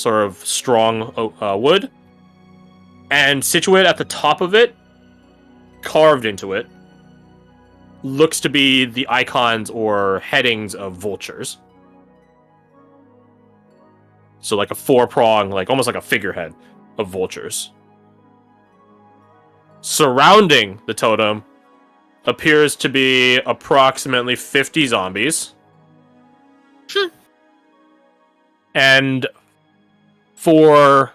sort of strong wood. And situated at the top of it, carved into it, looks to be the icons or headings of vultures. So like a four-prong, like almost like a figurehead of vultures. Surrounding the totem appears to be approximately 50 zombies. And 4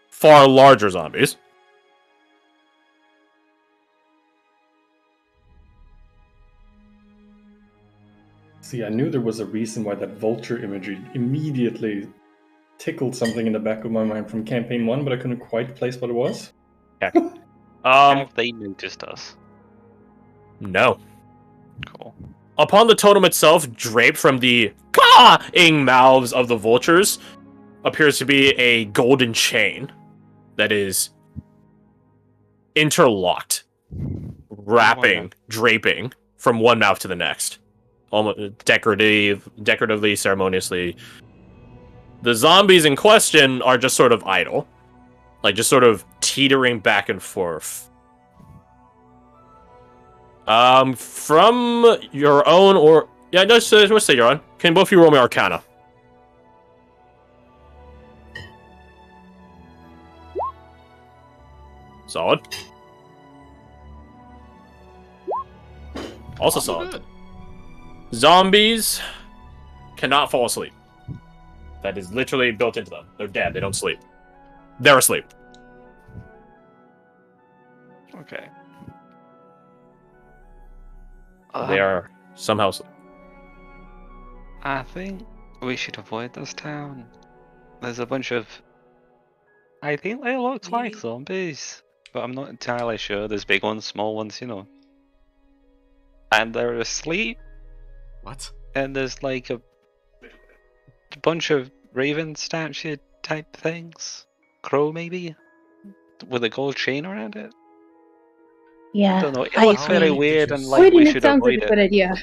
far larger zombies. See, I knew there was a reason why that vulture imagery immediately tickled something in the back of my mind from campaign 1, but I couldn't quite place what it was. Yeah. Have they noticed us? No. Cool. Upon the totem itself, draped from the caw-ing mouths of the vultures, appears to be a golden chain that is interlocked, wrapping, draping from one mouth to the next, almost decoratively, ceremoniously. The zombies in question are just sort of idle, like just sort of teetering back and forth. From your own or let's say you're on. Can both of you roll me Arcana? Solid. Also solid. Good. Zombies cannot fall asleep. That is literally built into them. They're dead. They don't sleep. They're asleep. Okay. They are somehow asleep. I think we should avoid this town. There's a bunch of... I think they look like zombies, but I'm not entirely sure. There's big ones, small ones, you know. And they're asleep, What? and there's like a bunch of raven statue type things. Crow, maybe? With a gold chain around it? Yeah. I don't know. It looks very agree. weird and Did like we Avoiding it should sounds like avoid a good it. idea.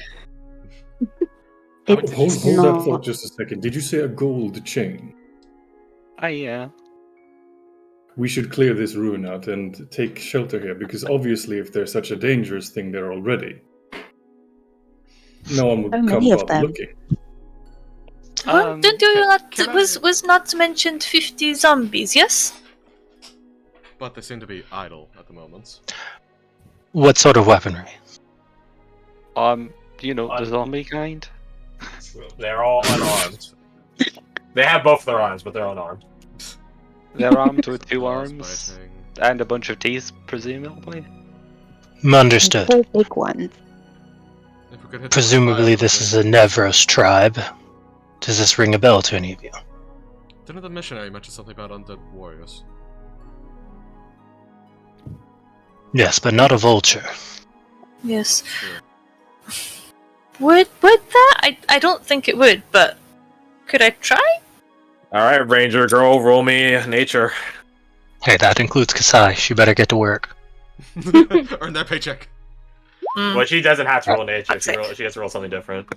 How did you It's Hold that not. thought just a second. Did you say a gold chain? Yeah. We should clear this ruin out and take shelter here, because obviously if there's such a dangerous thing there already, no one would How come many of bother them? looking. Don't you not can was not mentioned 50 zombies? Yes. But they seem to be idle at the moment. What sort of weaponry? You know, the zombie kind. They're all unarmed. They have both their arms, but they're unarmed. They're armed with 2 Claws arms biting. and a bunch of teeth, presumably. Understood. 4 big ones. If we could hit Presumably them with this is a Nevros tribe. Does this ring a bell to any of you? Didn't the missionary mention something about undead warriors? Yes, but not a vulture. Yes. Sure. Would that? I don't think it would, but could I try? Alright, Ranger girl, roll me nature. Hey, that includes Kasai. She better get to work. Earn that paycheck. Well, she doesn't have to roll nature. That's She gets to roll something different.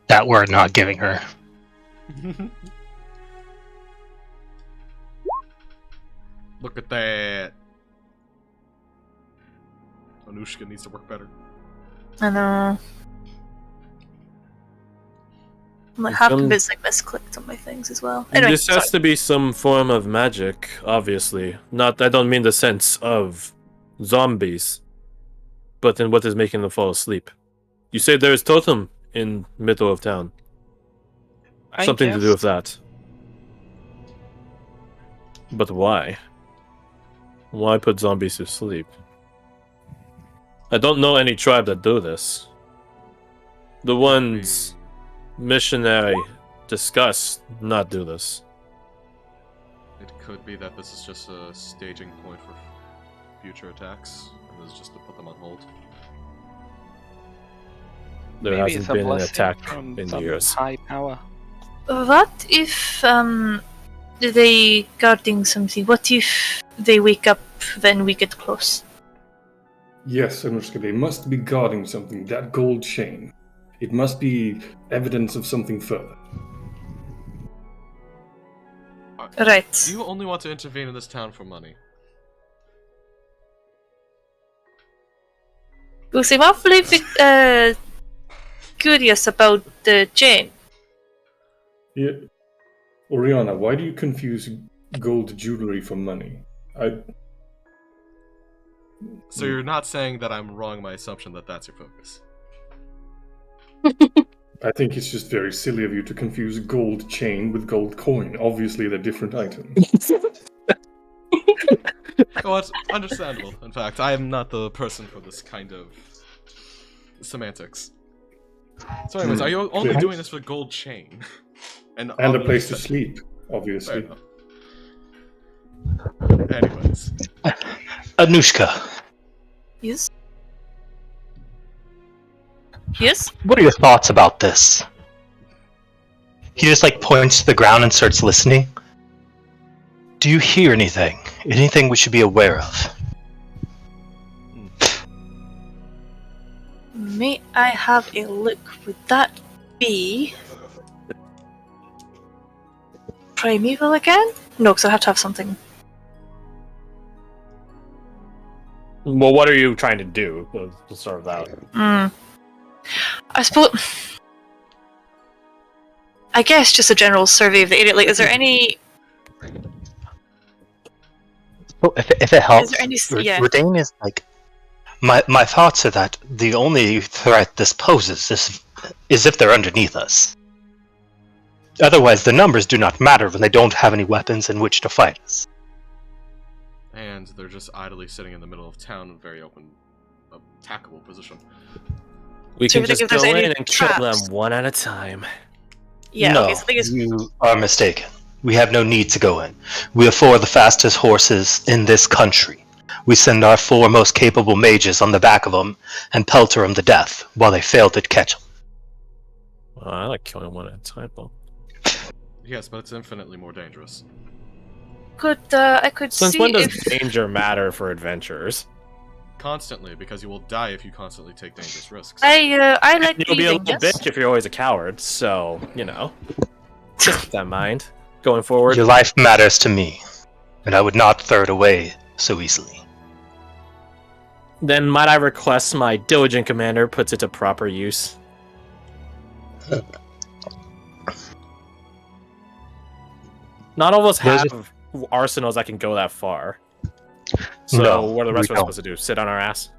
That we're not giving her. Look at that. Anushka needs to work better. I know. Like half of Some- it's like misclicked on my things as well. Anyway, This has sorry. to be some form of magic, obviously. Not, I don't mean the sense of zombies, but then what is making them fall asleep? You say there is totem in middle of town. Something to do with that. But why? Why put zombies to sleep? I don't know any tribe that do this. The ones missionary discuss not do this. It could be that this is just a staging point for future attacks, and this is just to put them on hold. There Maybe hasn't it's a been an blessing attack from in some years. high power. What if they guarding something? What if they wake up when we get close? Yes, Anushka, they must be guarding something. That gold chain. It must be evidence of something further. Right. Do you only want to intervene in this town for money? Because I'm awfully curious about the chain. Yeah. Oriana, why do you confuse gold jewelry for money? So you're not saying that I'm wrong in my assumption that that's your focus? I think it's just very silly of you to confuse gold chain with gold coin. Obviously, they're different items. Oh, it's understandable. In fact, I am not the person for this kind of semantics. So anyways, are you only doing this for gold chain? And a place to sleep, obviously. Fair enough. Anyways. Anushka, Yes? Yes? what are your thoughts about this? He just points to the ground and starts listening. Do you hear anything? Anything we should be aware of? May I have a look? Would that be primeval again? No, because I have to have something. Well, what are you trying to do to sort of out? I suppose. I guess just a general survey of the area. Is there any? Well, if it helps, Is there any? Yeah. Redane is my thoughts are that the only threat this poses is if they're underneath us. Otherwise, the numbers do not matter when they don't have any weapons in which to fight us. And they're just idly sitting in the middle of town in a very open, attackable position. We So can we think just if there's go any in and kill them traps? one at a time. Yeah. No, Okay. So the thing is, you are mistaken. We have no need to go in. We have 4 of the fastest horses in this country. We send our 4 most capable mages on the back of them and pelter them to death while they fail to catch them. Well, I like killing one at a time, though. Yes, but it's infinitely more dangerous. I could Since see when does if danger matter for adventurers? Constantly, because you will die if you constantly take dangerous risks. I like You'll be a breathing. little Yes. bitch if you're always a coward, so, just keep that in mind going forward. Your life matters to me, and I would not throw it away so easily. Then might I request my diligent commander puts it to proper use? Not all of us There's have arsenals that can go that far. So No, what are the rest we of us don't. supposed to do? Sit on our ass?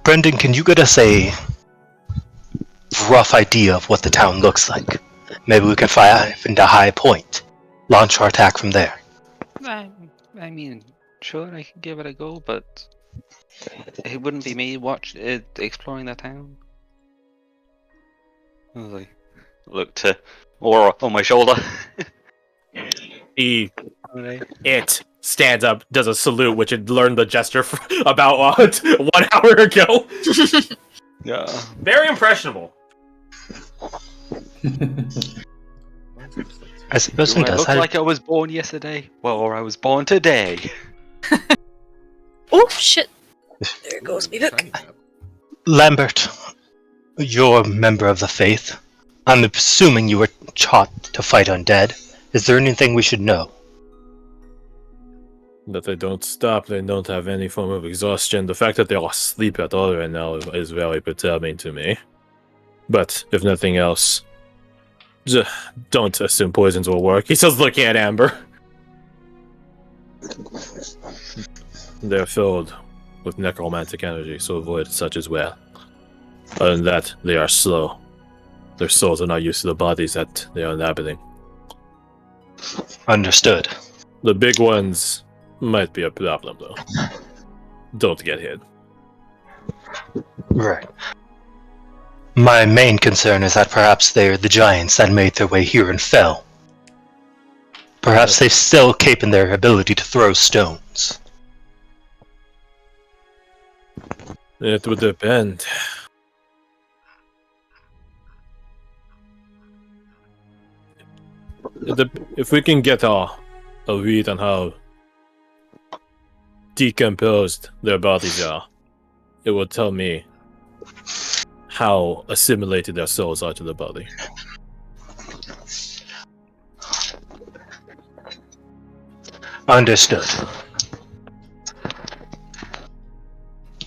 Brendan, can you get us a rough idea of what the town looks like? Maybe we can fly into High Point, launch our attack from there. I mean, sure, I can give it a go, but it wouldn't be me exploring the town. I was like, look to Aura on my shoulder. It stands up, does a salute, which had learned the gesture about 1 hour ago. Yeah. Very impressionable. I suppose Do it I does. look like I was born yesterday? Well, or I was born today. Oh shit! There goes me book. Lambert, you're a member of the faith. I'm assuming you were taught to fight undead. Is there anything we should know? That they don't stop, they don't have any form of exhaustion. The fact that they're asleep at all right now is very perturbing to me. But if nothing else, don't assume poisons will work. He's just looking at Amber. They're filled with necromantic energy, so avoid such as well. Other than that, they are slow. Their souls are not used to the bodies that they are inhabiting. Understood. The big ones might be a problem, though. Don't get hit. Right. My main concern is that perhaps they're the giants that made their way here and fell. Perhaps they've still keeping their ability to throw stones. It would depend. If we can get a read on how decomposed their bodies are, it will tell me how assimilated their souls are to the body. Understood.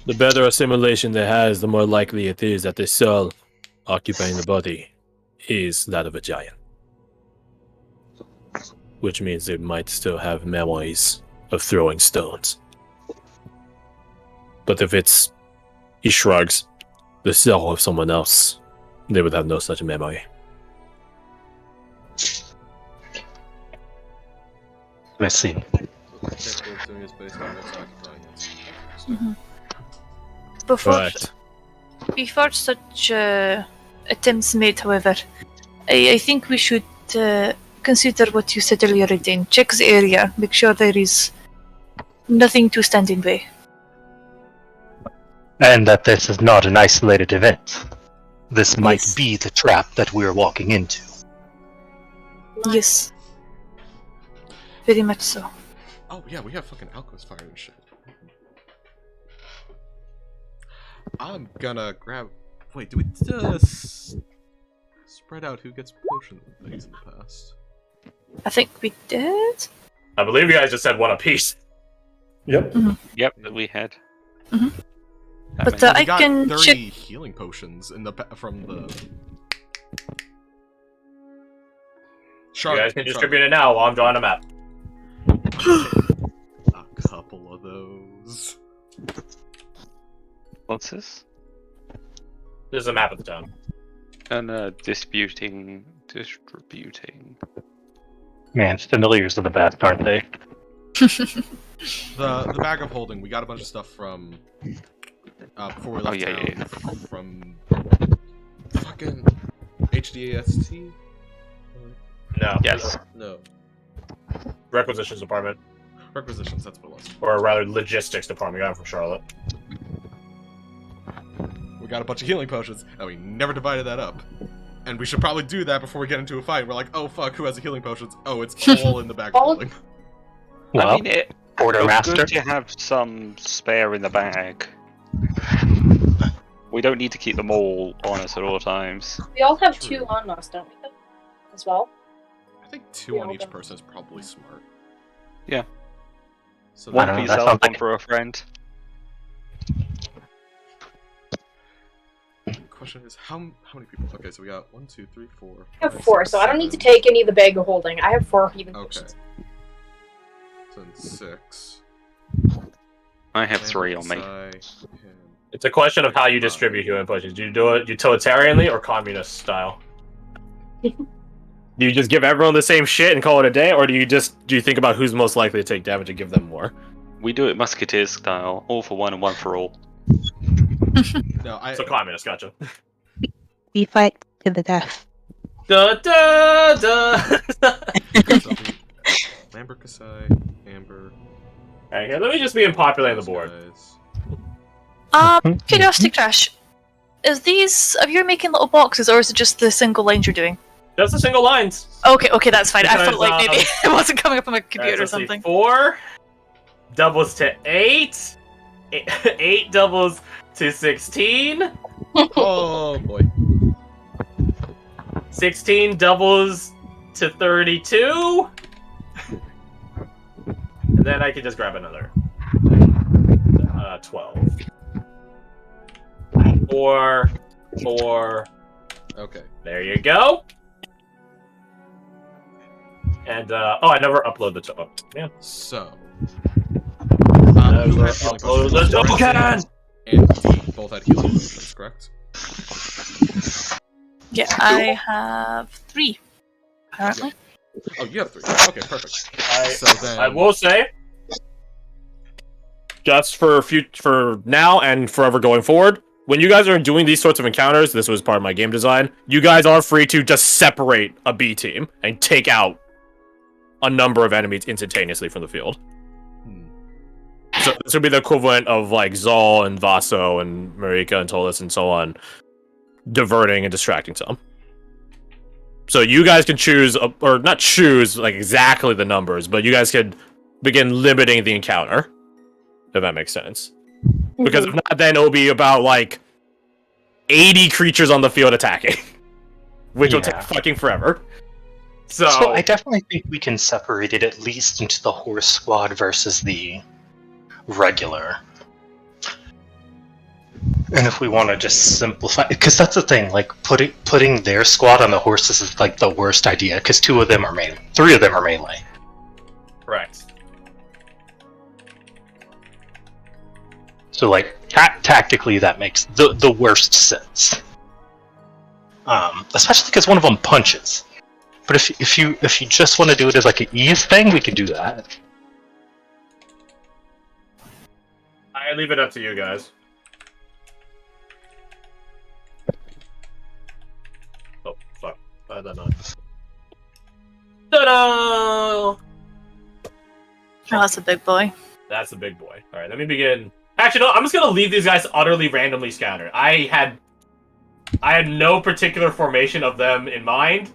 The better assimilation they has, the more likely it is that the soul occupying the body is that of a giant. Which means they might still have memories of throwing stones. But if it's, he shrugs, the soul of someone else, they would have no such memory. Let's see. Doing his base on what's occupying it. Mhm. Before such attempts made, however, I think we should consider what you said earlier, Redain. Check the area, make sure there is nothing to stand in way. And that this is not an isolated event. This might Yes. be the trap that we're walking into. Yes. Very much so. Oh yeah, we have fucking alchemist fire and shit. I'm gonna grab. Wait, do we spread out who gets potion things in the past? I think we did. I believe you guys just said one apiece. Yep. Yep, that we had. Mhm. That But, makes- I We got can 30 check- healing potions in the from the. You guys can distribute it now while I'm drawing a map. A couple of those. What's this? There's a map of the town. And distributing. Man, familiars are the best, aren't they? The bag of holding. We got a bunch of stuff from before we left town from fucking HDAST. No. Yes. No. Requisitions department. Requisitions, that's what it was. Or rather, logistics department. Got it from Charlotte. We got a bunch of healing potions, and we never divided that up. And we should probably do that before we get into a fight. We're like, oh fuck, who has the healing potions? Oh, it's all in the bag of holding. Well, I mean, it's Quartermaster. good to have some spare in the bag. We don't need to keep them all on us at all times. We all have True. 2 on us, don't we? As well. I think 2 on each person is probably smart. Yeah. So One don't for know, that yourself, sounds one like- for a friend. the question is, how many people? Okay, so we got 1, 2, 3, 4. I have 5, 4, 6, so I don't need to 7. take any of the bag of holding. I have 4 healing Okay. potions. So then 6. I have 3 on me. It's a question of how you distribute healing potions. Do you do it utilitarianly or communist style? Do you just give everyone the same shit and call it a day, or do you think about who's most likely to take damage and give them more? We do it musketeer style, all for one and one for all. No, So communist, gotcha. We fight to the death. Da da da. Lambert Kasai, Amber. Okay, let me just be unpopular on the board. Curiosity Crash. Are you making little boxes, or is it just the single lines you're doing? Just the single lines. Okay, that's fine. I Because, thought like maybe it wasn't coming up on my computer or Let's see, something. 4 doubles to 8. 8 doubles to 16. Oh boy. 16 doubles to 32. And then I can just grab another 12. 4. Okay. There you go. And I never upload the top. Yeah. So. Never Who had healing upload potions? the token. And D both had healing potions, correct? Yeah, I have 3. Apparently. Oh, you have 3. Okay, perfect. So then. I will say, just for now and forever going forward, when you guys are doing these sorts of encounters, this was part of my game design, you guys are free to just separate a B team and take out a number of enemies instantaneously from the field. So this would be the equivalent of like Zal and Vaso and Marika and Tolis and so on, diverting and distracting some. So you guys can choose, or not choose like exactly the numbers, but you guys could begin limiting the encounter, if that makes sense. Because if not, then it'll be about like 80 creatures on the field attacking, which will take fucking forever. So I definitely think we can separate it at least into the horse squad versus the regular. And if we want to just simplify, because that's the thing, like putting their squad on the horses is like the worst idea, because 3 of them are melee. correct. So like tactically, that makes the worst sense. Especially because one of them punches. But if you just want to do it as like an ease thing, we can do that. I leave it up to you guys. Oh fuck! I don't know. Ta-da! Oh, that's a big boy. That's a big boy. All right, let me begin. Actually, no. I'm just gonna leave these guys utterly randomly scattered. I had no particular formation of them in mind.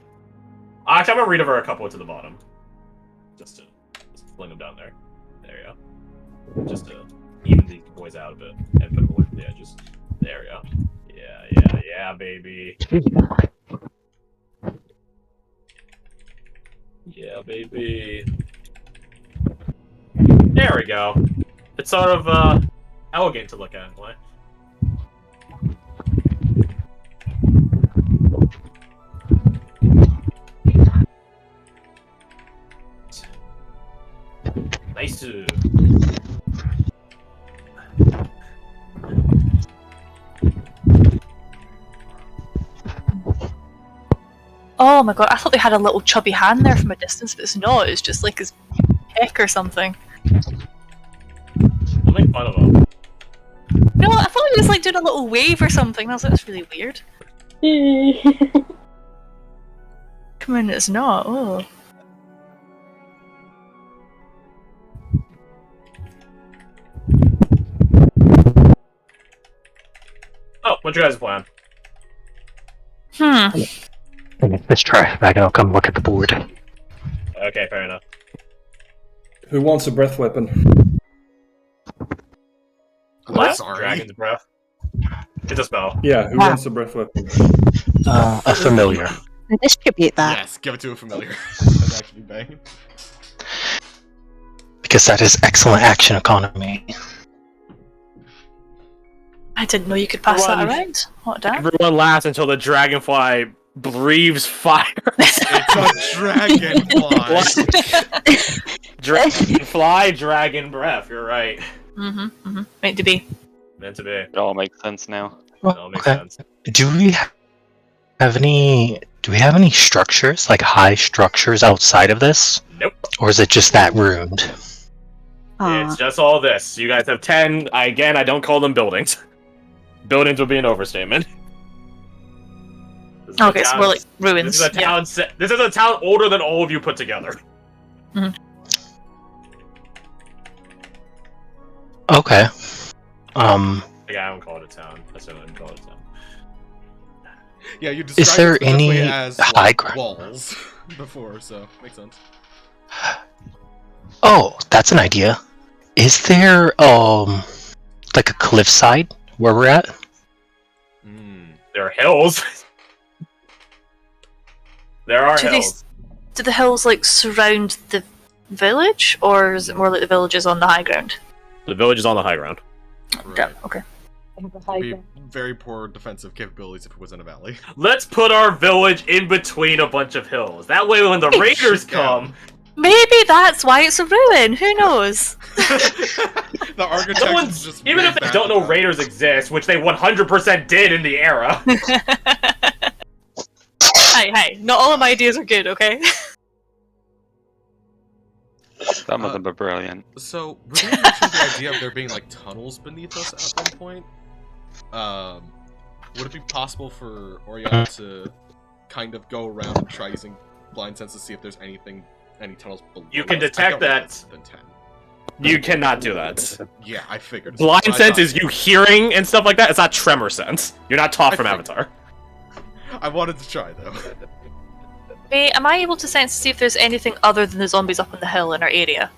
Actually, I'm gonna read over a couple to the bottom, just to fling them down there. There you go. Just to even these boys out a bit and put them away from the edges. There we go. Yeah, baby. Yeah, baby. There we go. It's sort of elegant to look at in a way. Nice. Oh my god, I thought they had a little chubby hand there from a distance, but it's not. It's just like his peck or something. Don't make fun of them. No, I thought he was like doing a little wave or something. I was like, that's really weird. Come on, it's not. Oh. Oh, what's your guys' plan? Let's try. Back and I'll come look at the board. Okay, fair enough. Who wants a breath weapon? I'm What? sorry. Dragon's breath. It's a spell. Yeah, who wants a breath weapon? A familiar. Distribute that. Yes, give it to a familiar. That's actually bang. Because that is excellent action economy. I didn't know you could pass that One. around. What damn? Everyone laughs until the dragonfly breathes fire. It's a dragonfly. Dragonfly, dragon breath. You're right. Meant to be. Meant to be. It all makes sense now. It all makes Okay. sense. Do we have any structures, like high structures outside of this? Nope. Or is it just that ruined? It's just all this. You guys have 10. I don't call them buildings. Buildings would be an overstatement. This is a Okay, so town- we're like ruins. This is a town. This is a town older than all of you put together. Okay. Yeah, I don't call it a town. That's what I don't call it a town. Yeah, you Is described there it specifically any as high like, ground? walls before, so makes sense. Oh, that's an idea. Is there like a cliffside where we're at? There are hills. There are Do hills. do the hills like surround the village, or is it more like the village is on the high ground? The village is on the high ground. Damn, okay. Be very poor defensive capabilities if it was in a valley. Let's put our village in between a bunch of hills. That way, when the raiders come, Maybe that's why it's a ruin. Who knows? The architect no is one's, just even really if they bad don't at know that. raiders exist, which they 100% did in the era. Hey, not all of my ideas are good, okay? Some of them are brilliant. So, were they mentioned the idea of there being like tunnels beneath us at one point? Would it be possible for Oriana to kind of go around and try using blind sense to see if there's any tunnels below You can us? I detect don't know that. if it's than 10. You cannot do that. Yeah, I figured. Blind But I sense thought- is you hearing and stuff like that. It's not tremor sense. You're not taught I from figured. Avatar. I wanted to try though. Hey, am I able to sense to see if there's anything other than the zombies up on the hill in our area?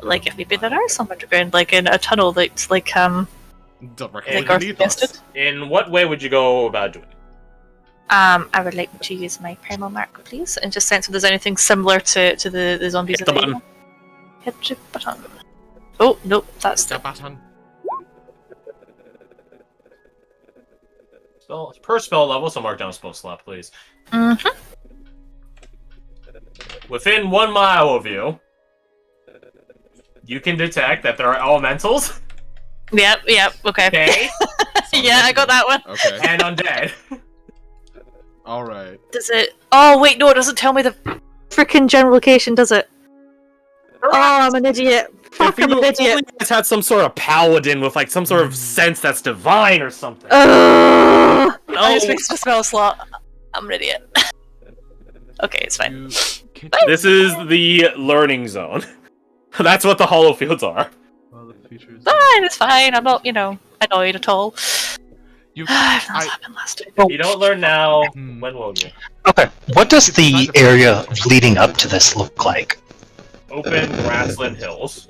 Like if maybe there are some underground, like in a tunnel that's Directly like Garth beneath us. suggested? In what way would you go about doing it? I would like to use my primal mark, please, and just sense if there's anything similar to the zombies. Hit the button. Hit the button. Oh, nope, that's The the... button. Per spell level, so mark down spell slot, please. Mm-hmm. Within 1 mile of you, you can detect that there are elementals. Yep, okay. Okay. Yeah, I got that one. Okay. And undead. Alright. Does it... Oh, wait, no, it doesn't tell me the freaking general location, does it? Oh, I'm an idiot. Fuck, I'm an idiot. It's had some sort of paladin with like some sort of sense that's divine or something. I just fixed the spell slot. I'm an idiot. Okay, it's fine. This is the learning zone. That's what the hollow fields are. Fine, it's fine. I'm not, annoyed at all. That's happened last time. If you don't learn now, when will you? Okay, what does the area leading up to this look like? Open grassland hills.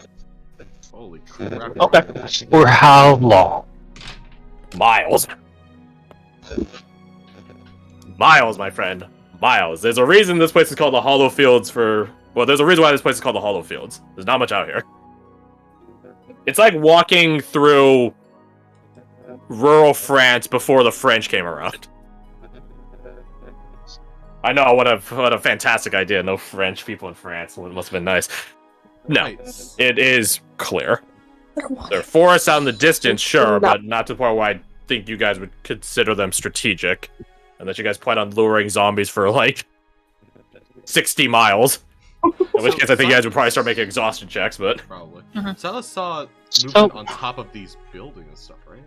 Holy crap. Okay. For how long? Miles. Miles, my friend. Miles. There's a reason this place is called the Hollow Fields there's a reason why this place is called the Hollow Fields. There's not much out here. It's like walking through rural France before the French came around. I know, what a fantastic idea. No French people in France. It must have been nice. No, Nice. it is clear. There are forests out in the distance, sure, but not to the point where I think you guys would consider them strategic. Unless you guys plan on luring zombies for, 60 miles. In which case, I think you guys would probably start making exhaustion checks, but... Probably. Mhm. Silas saw movement on top of these buildings and stuff, right?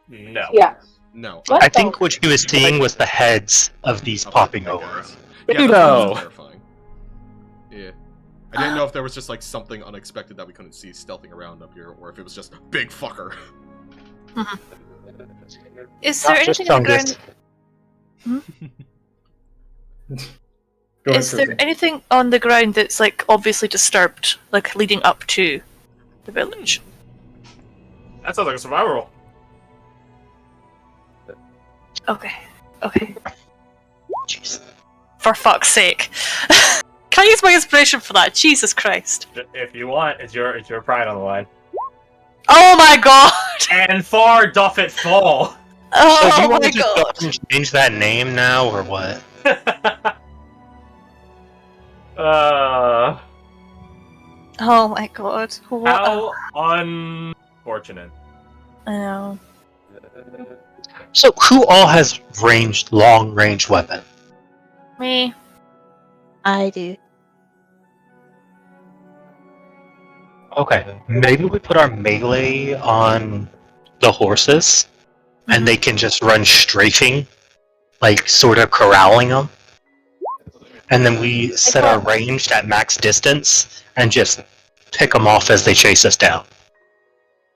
No. Yeah. No. What? I think what she was seeing was the heads of these popping over. Yeah, that No. was terrifying. Yeah. I didn't know if there was just, something unexpected that we couldn't see stealthing around up here, or if it was just big fucker. Is there Not just anything on the fungus. ground? Go ahead, Is there Tristan. anything on the ground that's obviously disturbed, leading up to the village? That sounds like a survival roll. Okay. Okay. Jeez. For fuck's sake. Can I use my inspiration for that? Jesus Christ. If you want, it's your pride on the line. Oh my god! And far doth it fall. So do Oh you want my to just god! go and change that name now, or what? Oh my god. What How unfortunate. I know. So who all has long-range weapon? Me. I do. Okay, maybe we put our melee on the horses, and they can just run strafing, sort of corralling them. And then we set our ranged at max distance, and just pick them off as they chase us down.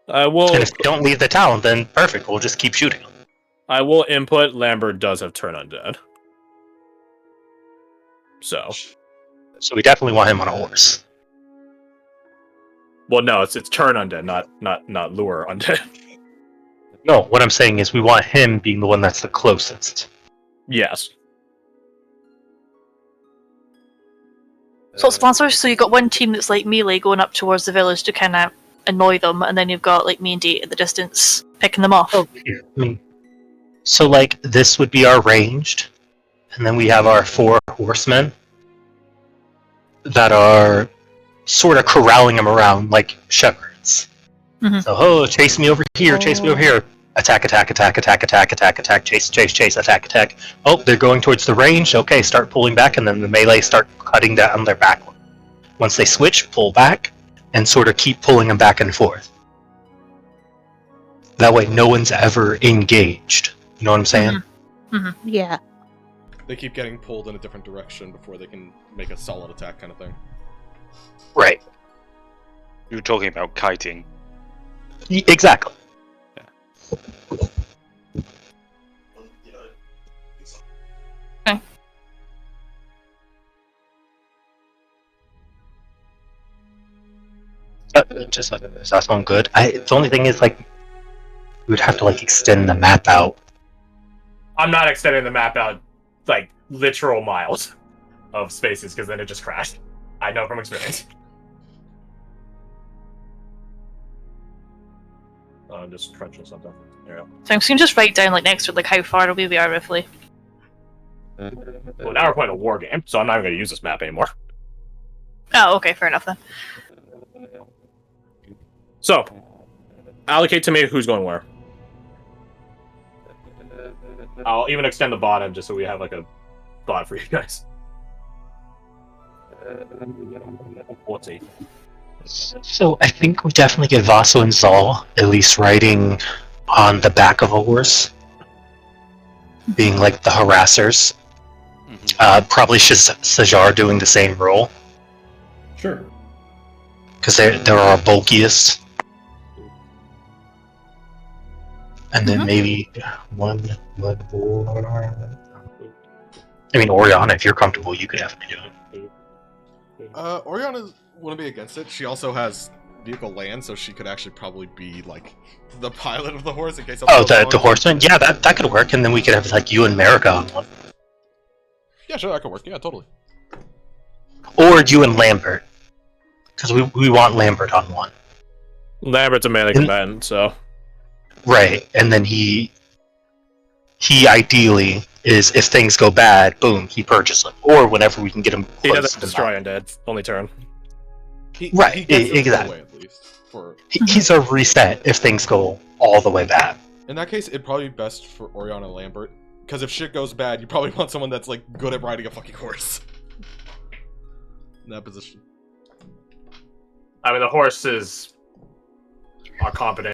I will And if they don't leave the town, then perfect, we'll just keep shooting them. input Lambert does have turn undead. So we definitely want him on a horse. well no, it's turn undead, not lure undead. No, what I'm saying is we want him being the one that's the closest. Yes. So sponsors, so you got one team that's melee going up towards the village to kind of annoy them, and then you've got me and Date at the distance picking them off. Oh, here. So this would be our ranged, and then we have our 4 horsemen that are sort of corralling them around like shepherds. Mhm. So, chase me over here, chase me over here. Attack, attack, attack, attack, attack, attack, attack, chase, chase, chase, attack, attack. Oh, they're going towards the range. Okay, start pulling back, and then the melee start cutting down their back. Once they switch, pull back, and sort of keep pulling them back and forth. That way, no one's ever engaged. You know what I'm saying? Yeah. They keep getting pulled in a different direction before they can make a solid attack kind of thing. Right. You're talking about kiting. Exactly. Just does that sound good? The only thing is we would have to extend the map out. I'm not extending the map out like literal miles of spaces because then it just crashed. I know from experience. I'm just crunching something. There we go. So I'm just gonna just write down like next to like how far away we are roughly. Well, now we're playing a war game, so I'm not even going to use this map anymore. Oh, okay, fair enough then. So, allocate to me who's going where. I'll even extend the bottom just so we have like a spot for you guys. Let's see. So I think we definitely get Vaso and Zal at least riding on the back of a horse, being like the harassers. Probably Sajar doing the same role Sure. because they're our bulkiest, and then maybe one more. I mean, Oriana, if you're comfortable, you could definitely do it. Oriana wouldn't be against it. She also has vehicle land, so she could actually probably be like the pilot of the horse in case. Oh, the horseman? Yeah, that could work, and then we could have like you and Marika on one. Yeah, sure, that could work. Yeah, totally. Or you and Lambert. Because we want Lambert on one. Lambert's a melee combatant, so... Right, and then he ideally is, if things go bad, boom, he purges them. Or whenever we can get him close He doesn't to the destroy map. undead, only turn. Right, he gets them exactly. away, at least, for... He's a reset if things go all the way bad. In that case, it'd probably be best for Oriana and Lambert. Because if shit goes bad, you probably want someone that's like good at riding a fucking horse. In that position. I mean, the horses are competent